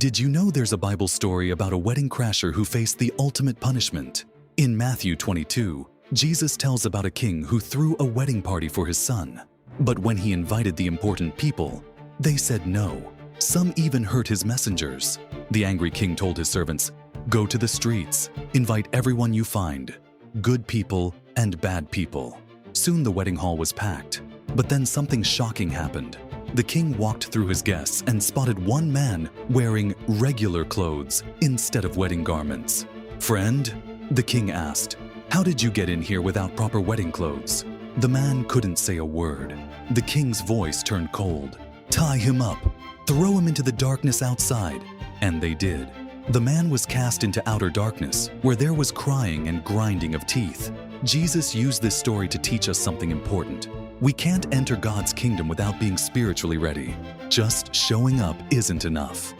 Did you know there's a Bible story about a wedding crasher who faced the ultimate punishment? In Matthew 22, Jesus tells about a king who threw a wedding party for his son. But when he invited the important people, they said no. Some even hurt his messengers. The angry king told his servants, "Go to the streets, invite everyone you find, good people and bad people." Soon the wedding hall was packed. But then something shocking happened. The king walked through his guests and spotted one man wearing regular clothes instead of wedding garments. "Friend," the king asked, "how did you get in here without proper wedding clothes?" The man couldn't say a word. The king's voice turned cold. "Tie him up. Throw him into the darkness outside." And they did. The man was cast into outer darkness, where there was crying and grinding of teeth. Jesus used this story to teach us something important. We can't enter God's kingdom without being spiritually ready. Just showing up isn't enough.